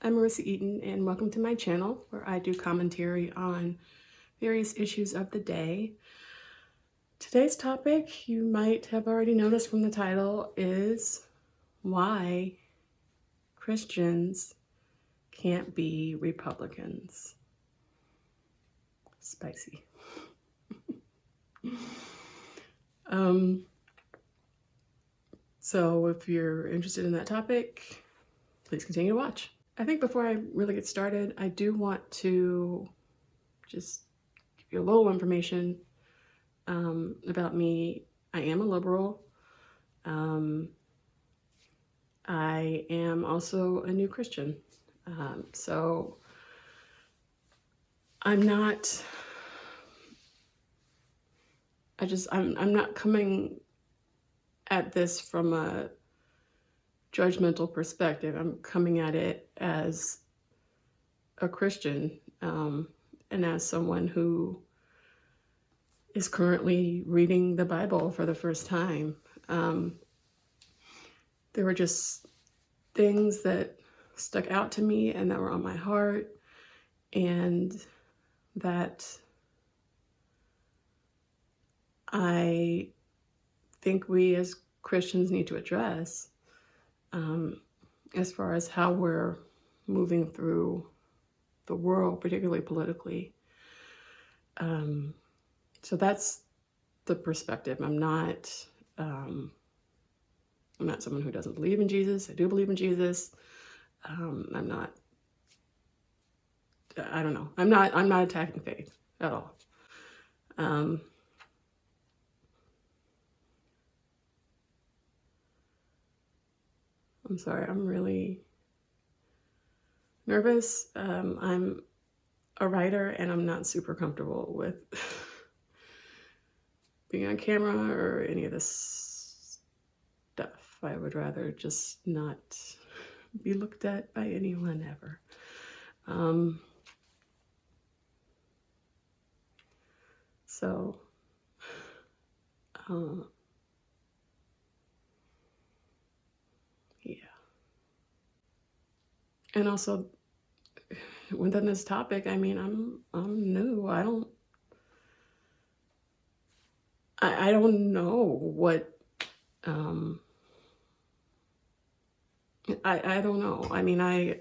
I'm Marissa Eaton, and welcome to my channel where I do commentary on various issues of the day. Today's topic, you might have already noticed from the title, is why Christians can't be Republicans. Spicy. So if you're interested in that topic, please continue to watch. I think before I really get started, I do want to just give you a little information about me. I am a liberal. I am also a new Christian. So I'm not, I'm not coming at this from a judgmental perspective. I'm coming at it as a Christian, and as someone who is currently reading the Bible for the first time. There were just things that stuck out to me and that were on my heart, and that I think we as Christians need to address as far as how we're moving through the world, particularly politically. So that's the perspective. I'm not someone who doesn't believe in Jesus. I do believe in Jesus. I don't know. I'm not attacking faith at all. I'm sorry, I'm really nervous. I'm a writer and I'm not super comfortable with being on camera or any of this stuff. I would rather just not be looked at by anyone ever. Yeah. And also within this topic, I mean, I'm new. I don't know what, I don't know. I mean, I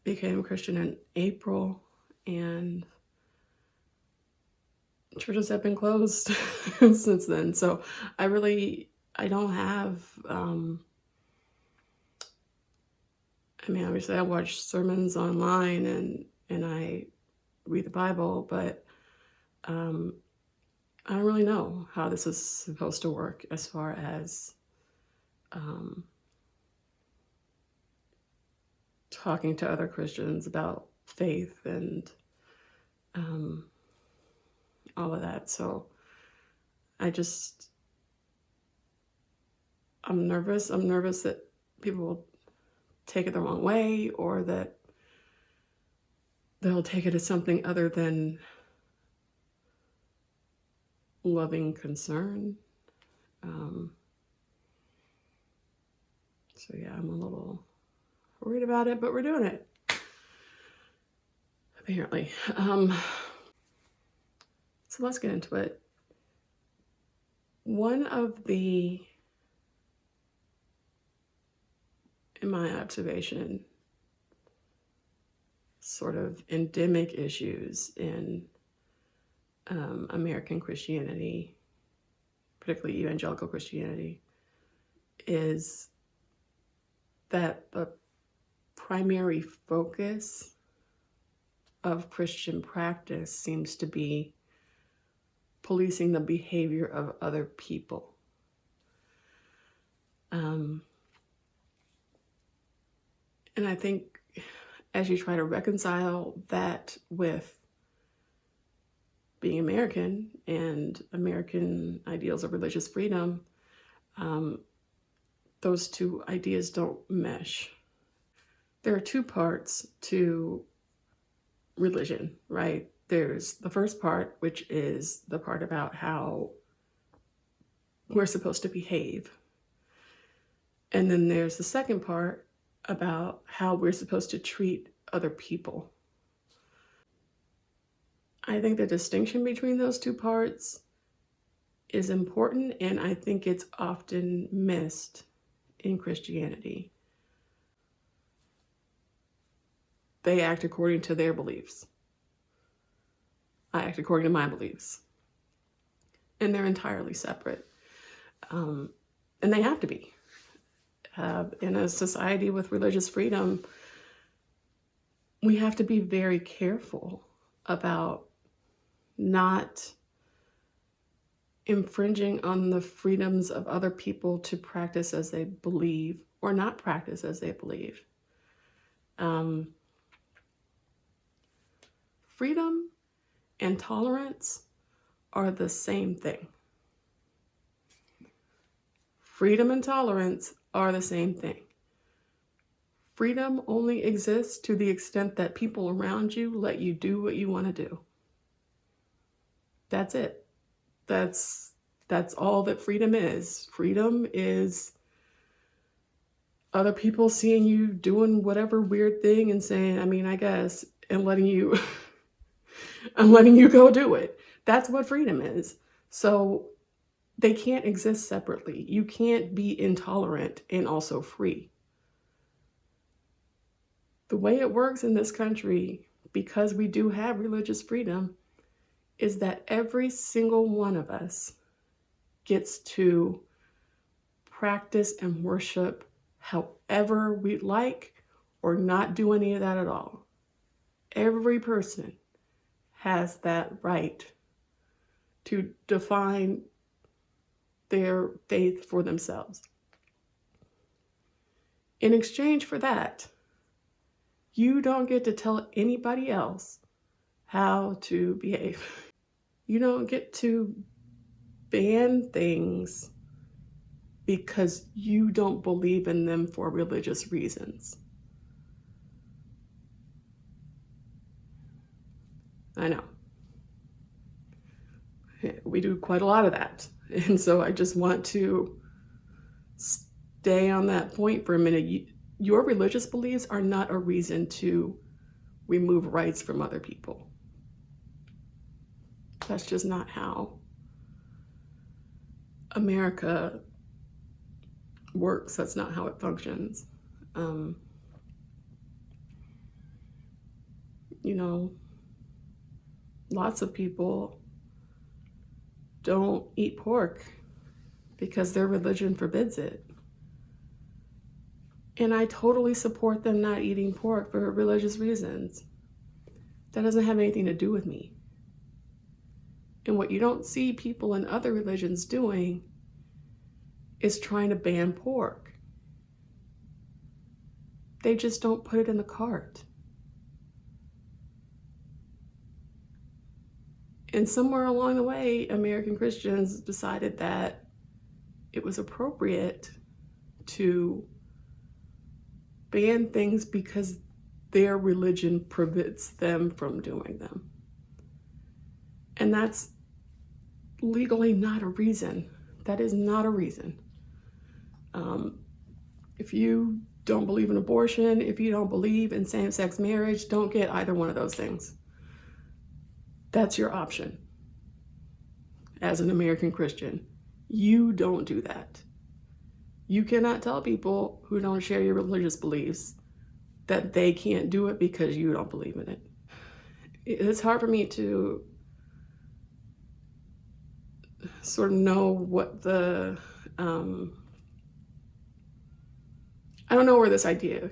became a Christian in April, and churches have been closed since then. So I don't have, I mean, obviously I watch sermons online and I read the Bible, but I don't really know how this is supposed to work as far as talking to other Christians about faith and all of that. So I'm nervous. I'm nervous that people will take it the wrong way, or that they'll take it as something other than loving concern. So yeah, I'm a little worried about it, but we're doing it, apparently. So let's get into it. One of the, in my observation, sort of endemic issues in American Christianity, particularly evangelical Christianity, is that the primary focus of Christian practice seems to be policing the behavior of other people. And I think as you try to reconcile that with being American and American ideals of religious freedom, those two ideas don't mesh. There are two parts to religion, right? There's the first part, which is the part about how we're supposed to behave. And then there's the second part about how we're supposed to treat other people. I think the distinction between those two parts is important, and I think it's often missed in Christianity. They act according to their beliefs. I act according to my beliefs. And they're entirely separate. And they have to be. In a society with religious freedom, we have to be very careful about not infringing on the freedoms of other people to practice as they believe or not practice as they believe. Freedom and tolerance are the same thing. Freedom and tolerance are the same thing. Freedom only exists to the extent that people around you let you do what you want to do. That's it. That's all that freedom is. Freedom is other people seeing you doing whatever weird thing and saying, I guess, and letting you go do it. That's what freedom is. So they can't exist separately. You can't be intolerant and also free. The way it works in this country, because we do have religious freedom, is that every single one of us gets to practice and worship however we'd like, or not do any of that at all. Every person has that right to define their faith for themselves. In exchange for that, you don't get to tell anybody else how to behave. You don't get to ban things because you don't believe in them for religious reasons. I know. We do quite a lot of that. And so I just want to stay on that point for a minute. Your religious beliefs are not a reason to remove rights from other people. That's just not how America works. That's not how it functions. Lots of people don't eat pork because their religion forbids it. And I totally support them not eating pork for religious reasons. That doesn't have anything to do with me. And what you don't see people in other religions doing is trying to ban pork. They just don't put it in the cart. And somewhere along the way, American Christians decided that it was appropriate to ban things because their religion prohibits them from doing them. And that's legally not a reason. That is not a reason. If you don't believe in abortion, if you don't believe in same-sex marriage, don't get either one of those things. That's your option as an American Christian. You don't do that. You cannot tell people who don't share your religious beliefs that they can't do it because you don't believe in it. It's hard for me to sort of know what the, I don't know where this idea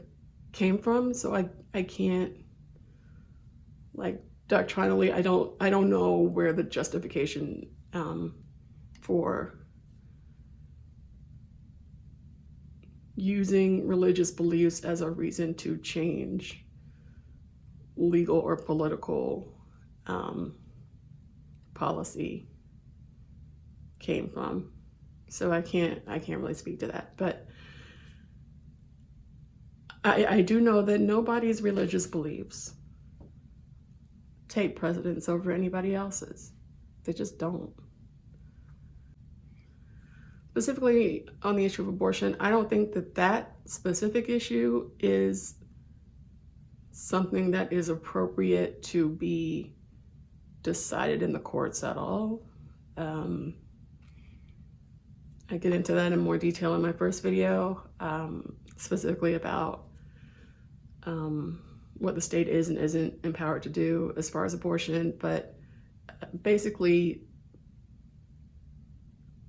came from, so I can't, doctrinally, I don't know where the justification for using religious beliefs as a reason to change legal or political policy came from. So I can't really speak to that. But I do know that nobody's religious beliefs take precedence over anybody else's. They just don't. specifically on the issue of abortion, I don't think that that specific issue is something that is appropriate to be decided in the courts at all. I get into that in more detail in my first video, specifically about what the state is and isn't empowered to do as far as abortion. But basically,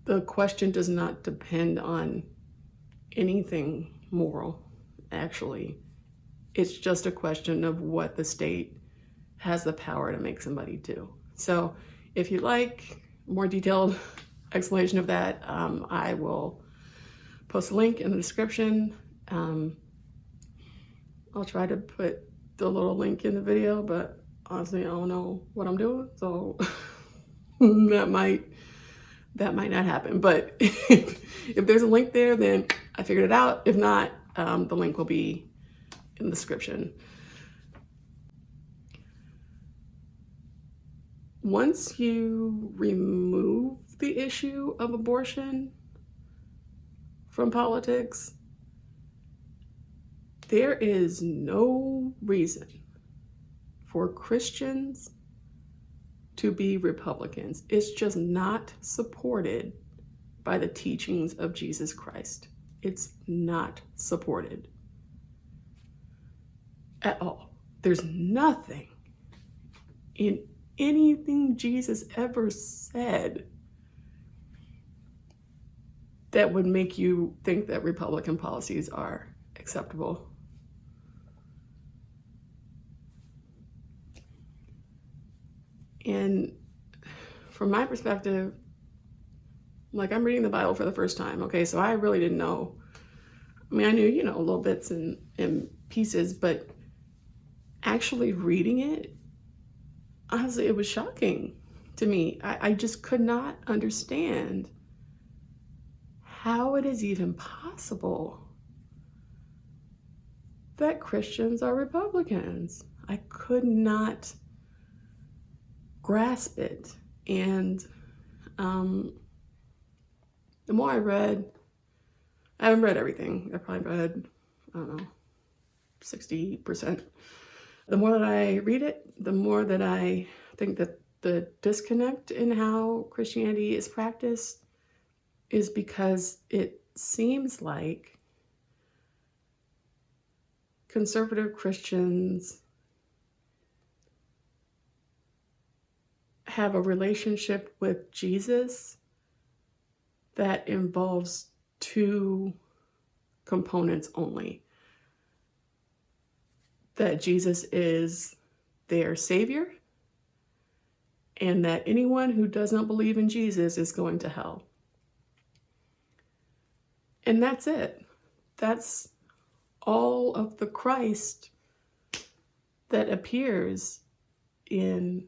the question does not depend on anything moral, actually. It's just a question of what the state has the power to make somebody do. So if you'd like more detailed explanation of that, I will post a link in the description. I'll try to put the little link in the video, but honestly, I don't know what I'm doing, so that might not happen. But if there's a link there, then I figured it out. If not, the link will be in the description. Once you remove the issue of abortion from politics, there is no reason for Christians to be Republicans. It's just not supported by the teachings of Jesus Christ. It's not supported at all. There's nothing in anything Jesus ever said that would make you think that Republican policies are acceptable. And from my perspective, like, I'm reading the Bible for the first time, okay? So I really didn't know. I mean, I knew, little bits and pieces, but actually reading it, honestly, it was shocking to me. I just could not understand how it is even possible that Christians are Republicans. I could not grasp it. And the more I read, I haven't read everything. I probably read, 60%. The more that I read it, the more that I think that the disconnect in how Christianity is practiced is because it seems like conservative Christians have a relationship with Jesus that involves two components only. That Jesus is their Savior, and that anyone who does not believe in Jesus is going to hell. And that's it. That's all of the Christ that appears in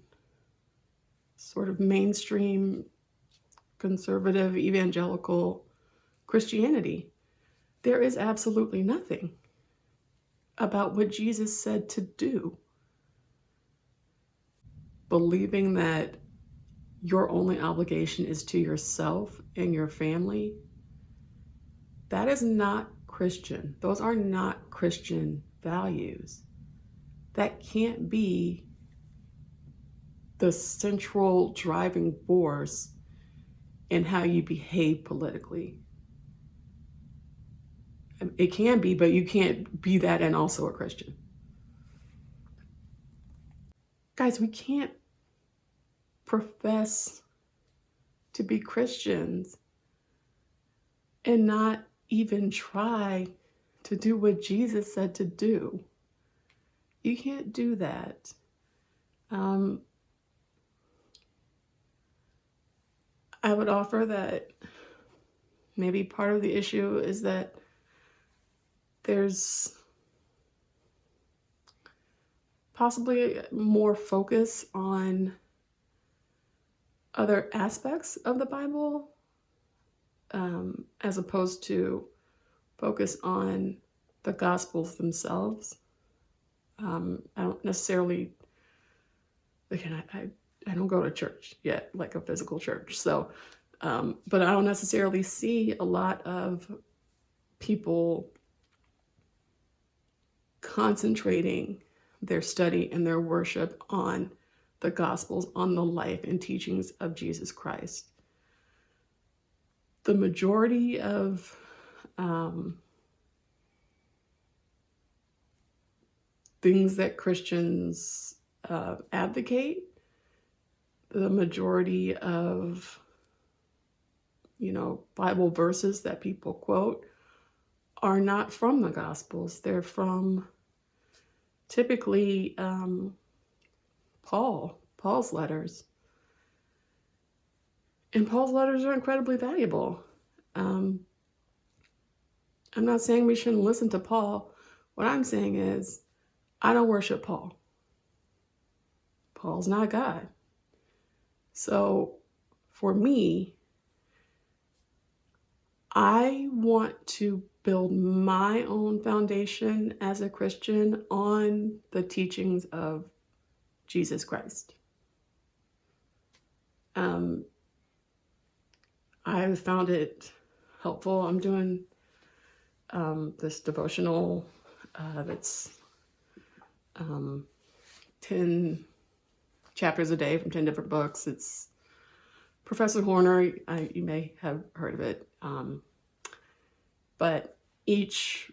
sort of mainstream conservative evangelical Christianity. There is absolutely nothing about what Jesus said to do. Believing that your only obligation is to yourself and your family, that is not Christian. Those are not Christian values. That can't be the central driving force in how you behave politically. It can be, but you can't be that and also a Christian. Guys, we can't profess to be Christians and not even try to do what Jesus said to do. You can't do that. I would offer that maybe part of the issue is that there's possibly more focus on other aspects of the Bible, as opposed to focus on the Gospels themselves. I don't necessarily, again, I don't go to church yet, like a physical church. So But I don't necessarily see a lot of people concentrating their study and their worship on the Gospels, on the life and teachings of Jesus Christ. The majority of things that Christians advocate, the majority of, Bible verses that people quote are not from the Gospels. They're from typically Paul's letters. And Paul's letters are incredibly valuable. I'm not saying we shouldn't listen to Paul. What I'm saying is, I don't worship Paul. Paul's not God. So for me, I want to build my own foundation as a Christian on the teachings of Jesus Christ. I found it helpful. I'm doing this devotional that's 10 chapters a day from 10 different books. It's Professor Horner. You may have heard of it. But each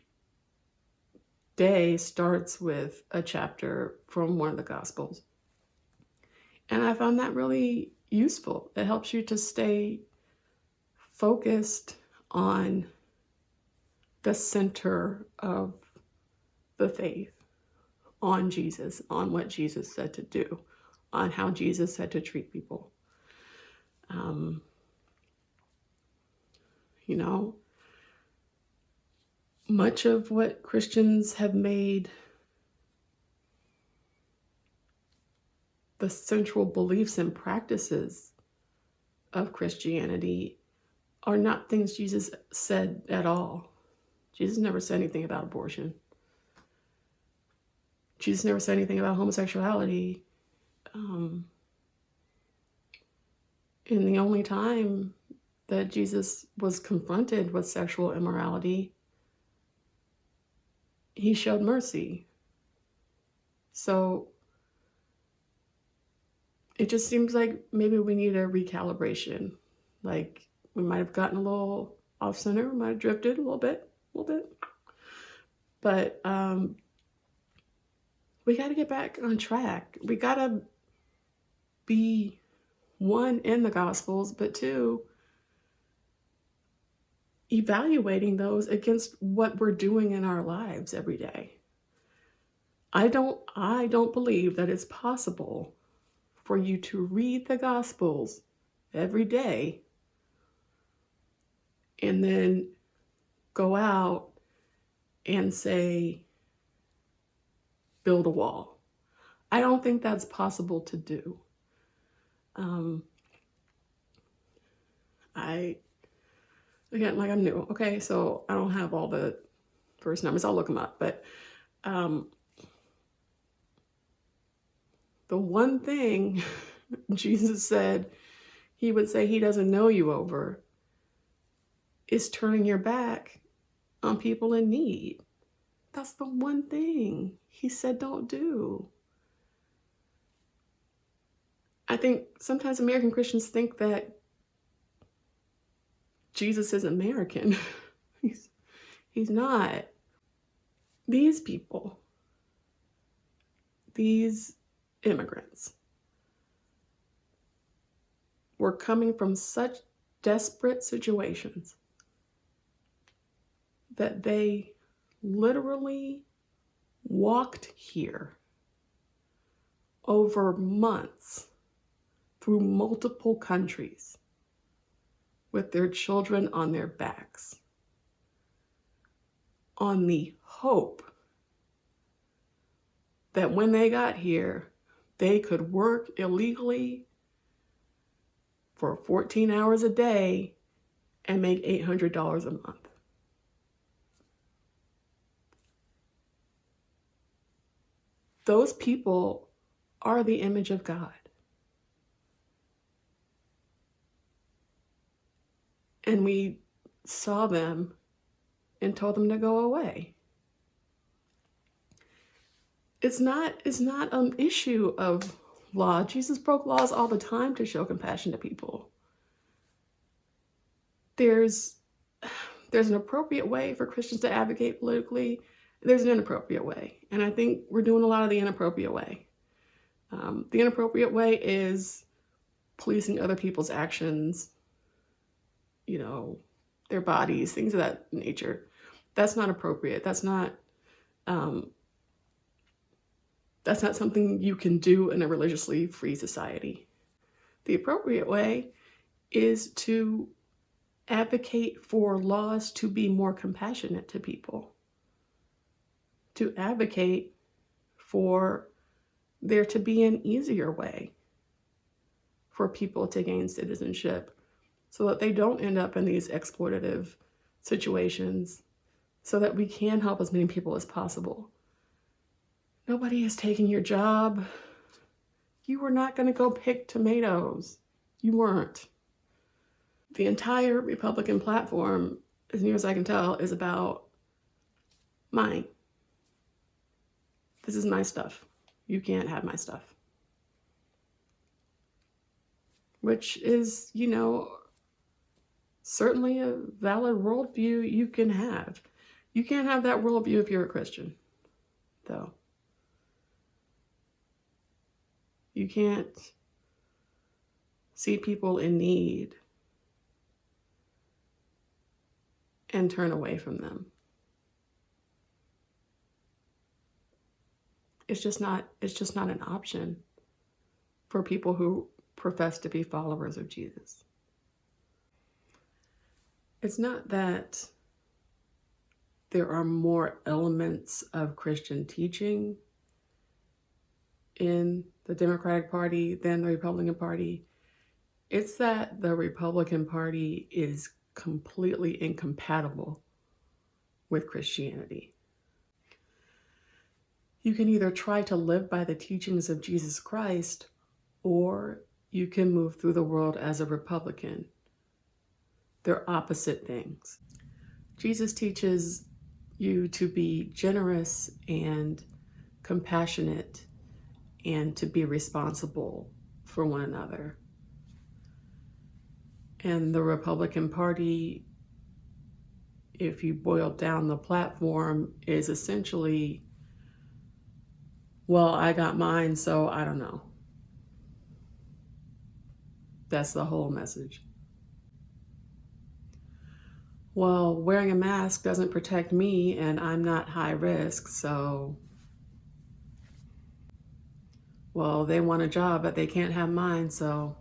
day starts with a chapter from one of the Gospels. And I found that really useful. It helps you to stay focused on the center of the faith, on Jesus, on what Jesus said to do, on how Jesus said to treat people. Much of what Christians have made the central beliefs and practices of Christianity are not things Jesus said at all. Jesus never said anything about abortion. Jesus never said anything about homosexuality. And the only time that Jesus was confronted with sexual immorality, he showed mercy. So it just seems like maybe we need a recalibration. Like we might have gotten a little off center, might have drifted a little bit. But we got to get back on track. We got to be, one, in the Gospels, but two, evaluating those against what we're doing in our lives every day. I don't believe that it's possible for you to read the Gospels every day and then go out and say, build a wall. I don't think that's possible to do. Again, like I'm new. Okay, so I don't have all the verse numbers. I'll look them up. But the one thing Jesus said he would say he doesn't know you over is turning your back on people in need. That's the one thing he said don't do. I think sometimes American Christians think that Jesus is American. He's not. These people, these immigrants, were coming from such desperate situations that they literally walked here over months through multiple countries with their children on their backs, on the hope that when they got here, they could work illegally for 14 hours a day and make $800 a month. Those people are the image of God. and we saw them and told them to go away. It's not an issue of law. Jesus broke laws all the time to show compassion to people. There's an appropriate way for Christians to advocate politically. There's an inappropriate way. And I think we're doing a lot of the inappropriate way. The inappropriate way is policing other people's actions, their bodies, things of that nature. That's not appropriate. That's not something you can do in a religiously free society. The appropriate way is to advocate for laws to be more compassionate to people, to advocate for there to be an easier way for people to gain citizenship so that they don't end up in these exploitative situations, so that we can help as many people as possible. Nobody is taking your job. You were not going to go pick tomatoes. You weren't. The entire Republican platform, as near as I can tell, is about mine. This is my stuff. You can't have my stuff. Which is, certainly a valid worldview you can have. You can't have that worldview if you're a Christian, though. You can't see people in need and turn away from them. It's just not an option for people who profess to be followers of Jesus. It's not that there are more elements of Christian teaching in the Democratic Party than the Republican Party. It's that the Republican Party is completely incompatible with Christianity. You can either try to live by the teachings of Jesus Christ, or you can move through the world as a Republican. They're opposite things. Jesus teaches you to be generous and compassionate and to be responsible for one another. And the Republican Party, if you boil down the platform, is essentially, well, I got mine, so I don't know. That's the whole message. Well, wearing a mask doesn't protect me, and I'm not high risk, so, well, they want a job, but they can't have mine, so,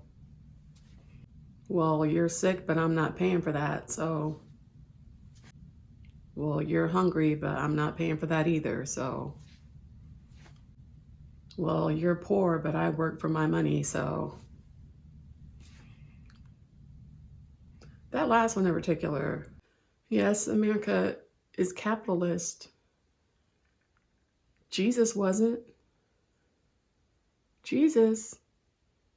well, you're sick, but I'm not paying for that, so, well, you're hungry, but I'm not paying for that either, so, well, you're poor, but I work for my money, so. That last one in particular, yes, America is capitalist. Jesus wasn't. Jesus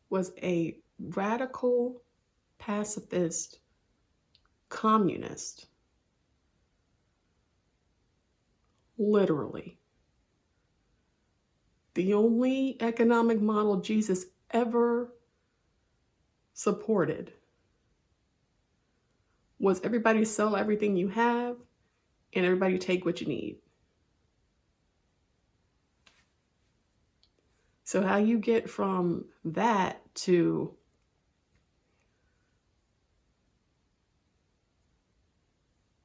was a radical, pacifist, communist. Literally. The only economic model Jesus ever supported was everybody sell everything you have and everybody take what you need. So how you get from that to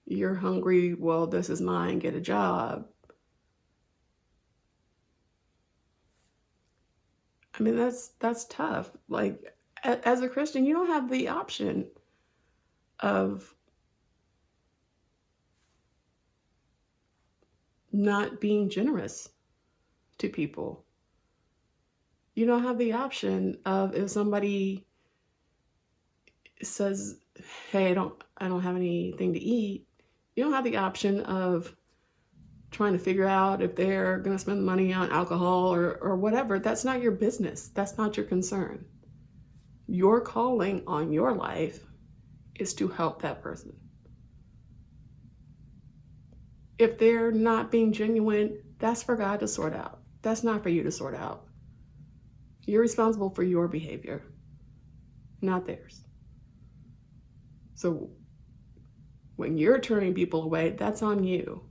you're hungry, well, this is mine, get a job. I mean, that's tough. Like, as a Christian, you don't have the option of not being generous to people. You don't have the option of, if somebody says, hey, I don't have anything to eat, you don't have the option of trying to figure out if they're going to spend money on alcohol or whatever. That's not your business. That's not your concern. Your calling on your life is to help that person. If they're not being genuine, that's for God to sort out. That's not for you to sort out. You're responsible for your behavior, not theirs. So when you're turning people away, that's on you.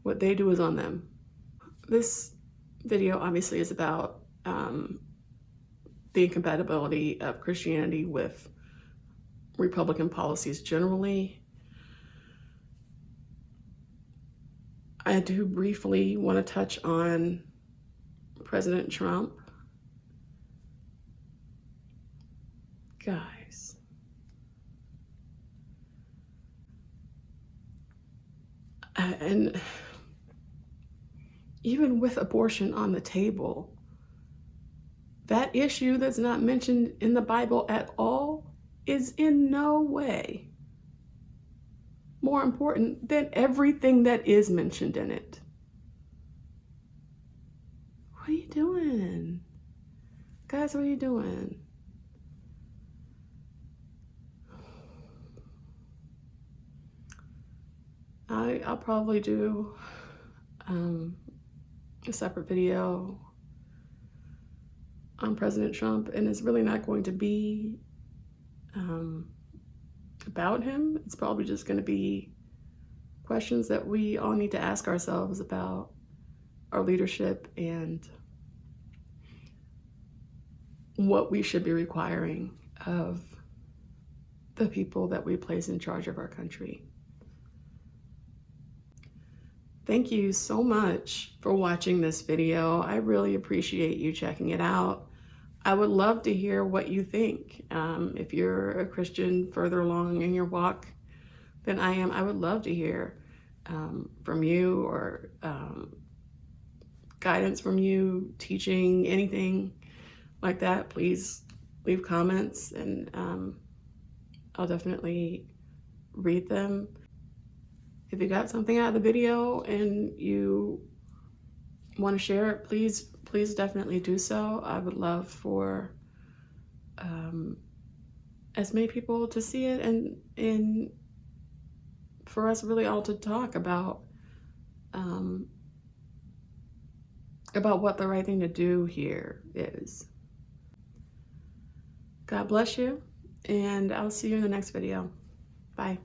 What they do is on them. This video obviously is about the incompatibility of Christianity with Republican policies generally. I do briefly want to touch on President Trump. Guys, and even with abortion on the table, that issue that's not mentioned in the Bible at all is in no way more important than everything that is mentioned in it. What are you doing? Guys, what are you doing? I'll probably do a separate video on President Trump, and it's really not going to be about him. It's probably just going to be questions that we all need to ask ourselves about our leadership and what we should be requiring of the people that we place in charge of our country. Thank you so much for watching this video. I really appreciate you checking it out. I would love to hear what you think. If you're a Christian further along in your walk than I am, I would love to hear from you, or guidance from you, teaching, anything like that. Please leave comments, and I'll definitely read them. If you got something out of the video and you want to share it, please definitely do so. I would love for as many people to see it, and for us really all to talk about what the right thing to do here is. God bless you, and I'll see you in the next video. Bye.